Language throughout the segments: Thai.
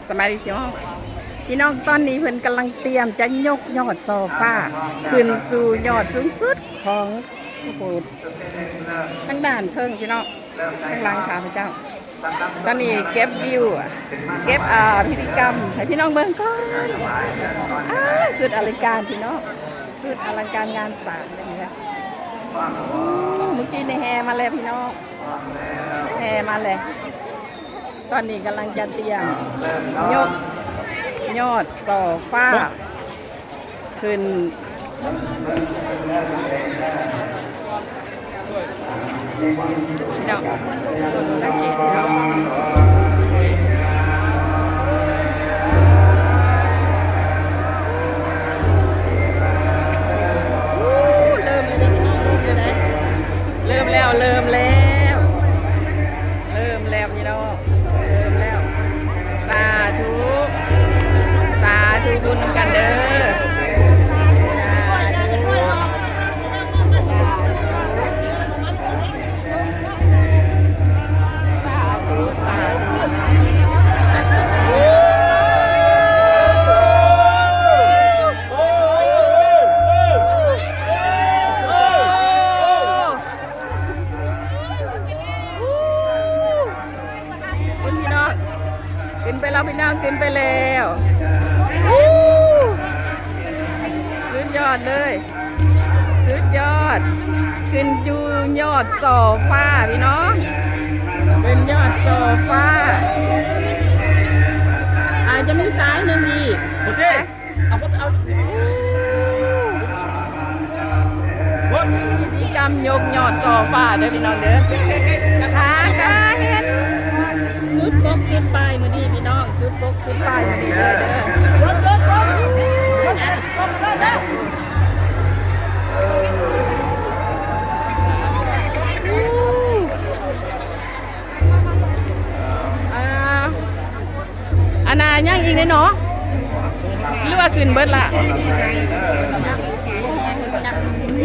สมัยพี่น้องตอนนี้เพิ่นกำลังเตรียมจะยกยอดโซฟาขึ้นสู่ยอดสูงสุดของโบสถ์ทั้งด้านเทิงพี่น้องทั้งหลังข้าพเจ้าตอนนี้เก็บวิวเก็บพิธีกรรมให้พี่น้องเบิ่งก่อนสุดอลังการพี่น้องสุดอลังการงานสร้างเลยนะเมื่อกี้ในแห่มาแล้วพี่น้องแห่มาเลยตอนนี้กำลังจะเตรียมยกยอดโซฟาขึ้นเดี๋ยวสังเกตเดี๋ยวเริ่มแล้วพี่น้องสาธุบุญนำกันเด้อขึ้นไปแล้วพี่น้องขึ้นไปแล้วสุดยอดเลยสุดยอดขึ้นอยู่ยอดโซฟาพี่น้องเป็นยอดโซฟาอาจจะมีซ้ายหนึ่งอีกโอเคเอาพิธีกรรมยกยอดโซฟาเด้อพี่น้องเด้อเห็นสุดปกสุดปลายมือดีพี่น้องสุดปกสุดปลายมือดีเลยเด้ออันน่ะย่างอีกเลยเนาะหรือว่าขึ้นเบิดละ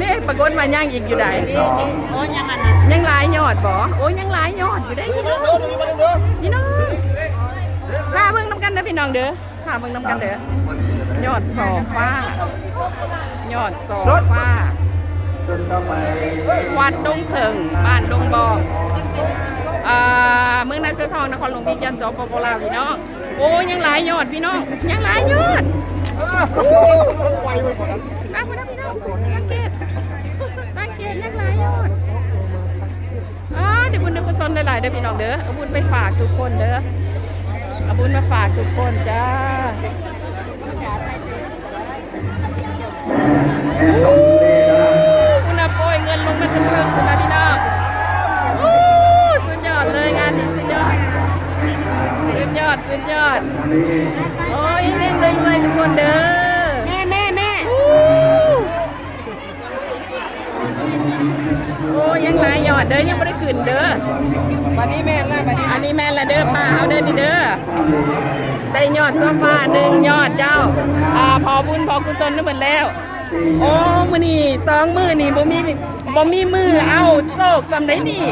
นี่ปรากฏมาย่างอีกอยู่ไหนโอ้ยังอันนั้นยังหลายยอดบ่โอ้ยังหลายยอดอยู่ได้พี่น้องพาเบิ่งน้ำกันเด้อพี่น้องเด้อพาเบิ่งน้ำกันเด้อยอดโซฟายอดโซฟาวัดดงเพิงบ้านดงบองเมืองนาเสือทองนครหลวงวิจันทร์สปปลาวพี่น้องโอ้ยังหลายยอดพี่น้องยังหลายยอดน้ำพี่น้องสังเกตยังหลายยอดเดี๋ยวบุญนึกกุศลหลายๆเด้อพี่น้องเด้อเอาบุญไปฝากทุกคนเด้อเอาบุญมาฝากทุกคนจ้าคุณอาโปยเงินลงมาเต็มเพิ่งคุณอาพี่น้องสุดยอดเลยงานนี้สุดยอดโอ้ยเล่นเลยทุกคนเด้อแม่โอ้ยังหลายยอดเด้อยังไม่ได้ขึ้นเด้อวันนี้แม่ละอันนี้แม่ละเด้อป้าเอาเด้อนี่เด้อได้ยอดโซฟา1ยอดเจ้าพอบุญพอกุศลนั่นหมดแล้วโอ้มื้อนี้2มื้อนี่บ่มีมือเอาโศกสำได้นี่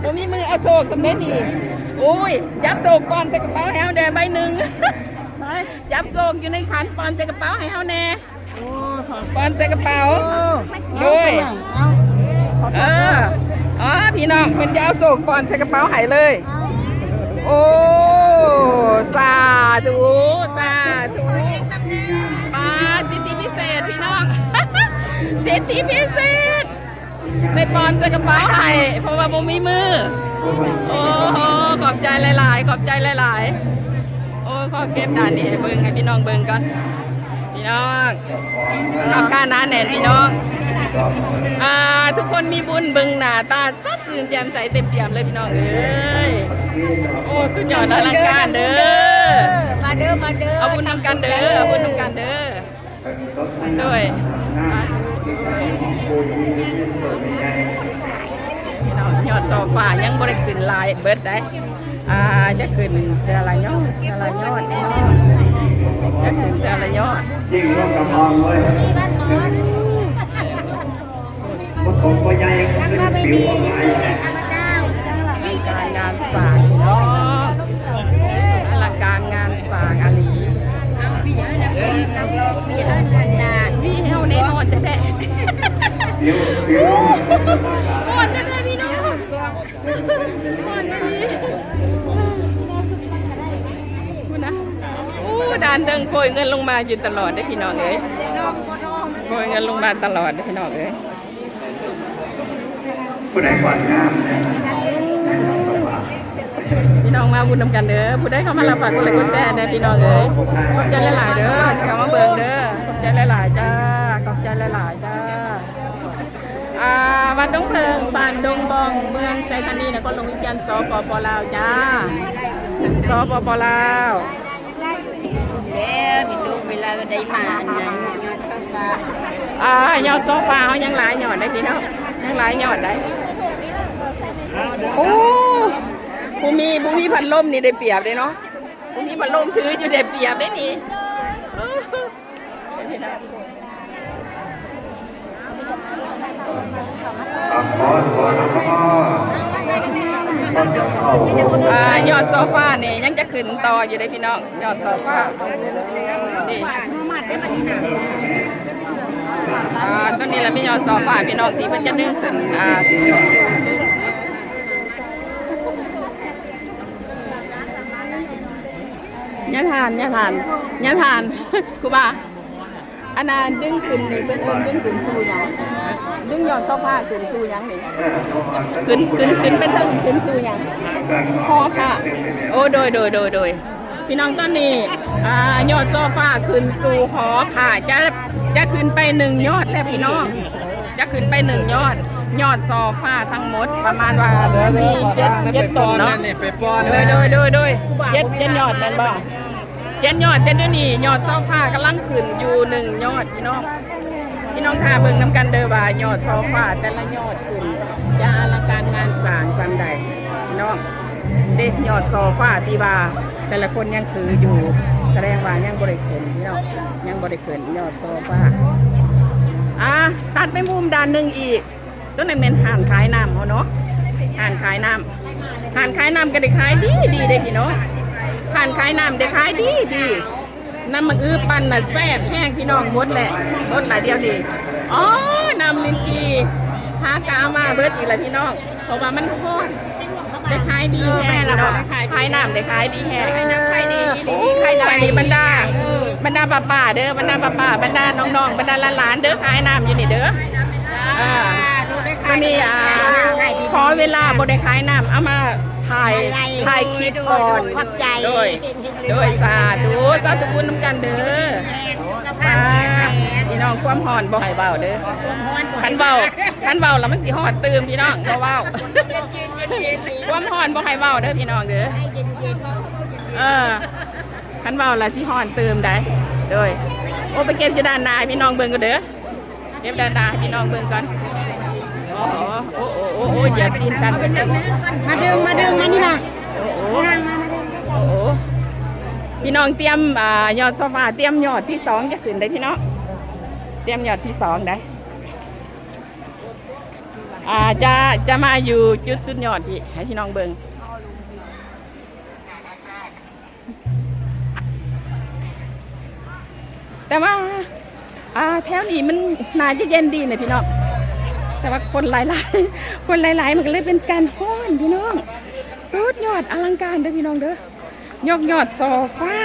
บ่มีมือเอาโศกสำได้นี่โอ้ยจับโศกปอนใส่กระเป๋าให้เฮาแน่ใบหนึ่งจับโศกอยู่ในขันปอนใส่กระเป๋าให้เฮาแน่ปอนใส่กระเป๋าด้วยพี่น้องเพิ่นจะเอาโศกปอนใส่กระเป๋าให้เลยโอ้สาธุสิทธิพิเศษพี่น้องสิทธิพิเศษไม่ปอนใส่กระเป๋าให้เพราะว่าบ่มีมือโอ้ขอบใจหลายโอ้ขอเก็บด่านนี้ให้เบิ่งให้พี่น้องเบิ่งก่อนพี่น้องรับค่าน้าแน่นพี่น้องทุกคนมีบุญเบิ่งหน้าตาซัดซื่นแจ่มใสเต็มเปี่ยมเลยพี่น้องเอ้ยโอ้สุดยอดอลังการเด้อมาเด้อเอาบุญนำกันเด้อด้วยพี่น้องยอดโซฟายังบ่ได้ขึ้นลายเบิดได้จะขึ้นจะละยอดจะขึ้นจะละยอดยิ่งร่วมกับมองเลยผมก็ยังไม่มีการงานสร้างเนาะ ด่านเดิงโปรยเงินลงมาอยู่ตลอดได้พี่น้องเอ้ยโปรยเงินลงมาตลอดได้พี่น้องเอ้ย ผู้ใดก่อนหน้า พี่น้องมาบุญนำกันเด้อผู้ใดเข้ามารับฝากกดไลค์กดแชร์เด้อพี่น้องเอ้ยขอบใจหลายๆเด้อที่เข้ามาเบิ่งเด้อขอบใจหลายๆจ้าขอบใจหลายๆจ้าวัดดงเพิงบ้านดงบองเมืองไซธานีนครหลวงวิเชียรสปปลาวจ้าสปปลาวแล้วพี่สุเวลาได้มาไหนยอดโซฟาเขายังหลายหยอดได้พี่น้องยังหลายหยอดได้โอ้ผู้มีพัดลมนี่ได้เปรียบเลยเนาะผู้มีพัดลมถืออยู่ได้เปรียบได้นี่ยอดโซฟานี่ยังจะขึ้นต่ออยู่ได้พี่น้องยอดโซฟานี่ต้นนี้เราไม่ยอดโซฟาพี่น้องที่มันจะดึงขึ้นย่าทานครูบาอันนั้นดึงขึ้นนี่เป็นดึงขึ้นสู่ยังดึงยอดโซฟาขึ้นสู่ยังนี่ขึ้นเป็นถึงขึ้นสู่ยังพอค่ะโอ้โดยพี่น้องตอนนี้ยอดโซฟาขึ้นสู่หอค่ะจะขึ้นไป1ยอดแล้วพี่น้องจะขึ้นไป1ยอดโซฟาทั้งหมดประมาณว่ามี7ต้นเนาะโดย7ยอดนั่นบ่7ยอดแต่เดี๋ยวนี้ยอดโซฟากำลังขึ้นอยู่1ยอดพี่น้องทาเบิ่งน้ำกันเด้อว่ายอดโซฟาแต่ละยอดขึ้นจะอลังการงานสร้างซ้ำใดพี่น้องเด็กยอดโซฟาที่ว่าแต่ละคนยังถืออยู่แสดงว่ายังบริขึ้นพี่น้องยังบริขึ้นยอดโซฟาตัดไปมุมด้านหนึ่งอีกต้นนั้นเป็นห่านขายน้ำเขาเนาะห่านขายน้ำก็ได้ขายดีได้พี่น้องห่านขายน้ำได้ขายดีน้ำมันปั่นน่ะแซ่บแห้งพี่น้องหมดแหละหมดหลายเดียวดีน้ำลินจีหากามาเบิดอีกแล้วพี่น้องเพราะว่ามันโคตรได้ขายดีแห้งพี่น้องขายน้ำได้ขายดีแห้งขายดีบรรดาป้าเด้อบรรดาป้าบรรดาน้องบรรดาหลานเด้อขายน้ำอยู่นี่เด้อวันนี้ขอเวลาบริขายน้ำเอามาถ่ายคลิปก่อนโดยสาธุบุญน้ำกันเด้อพี่น้องความหอนบ่ให้เบาเด้อขันเบาแล้วมันสิหอดตื่มพี่น้องบ่เบาความหอนบ่ให้เบาเด้อพี่น้องเด้อขันเบาแล้วสิหอนตื่มได้โดยโอ้ไปเก็บอยู่ด้านหน้าพี่น้องเบิ่งกันเด้อเก็บด้านหน้าพี่น้องเบิ่งก่อนโอ้อย่าตีนกันมาดึงมานี่มาพี่น้องเตรียมยอดโซฟาเตรียมยอดที่2จะขึ้นได้พี่น้องเตรียมยอดที่2ได้จะมาอยู่จุดสุดยอดที่ให้พี่น้องเบิ่งแต่ว่าแถวนี้มันน่าจะเย็นดีนะพี่น้องแต่ว่าคนหลายมันก็เลยเป็นการฮ้อนพี่น้องสุดยอดอลังการเด้อพี่น้องเด้อยอดโซฟา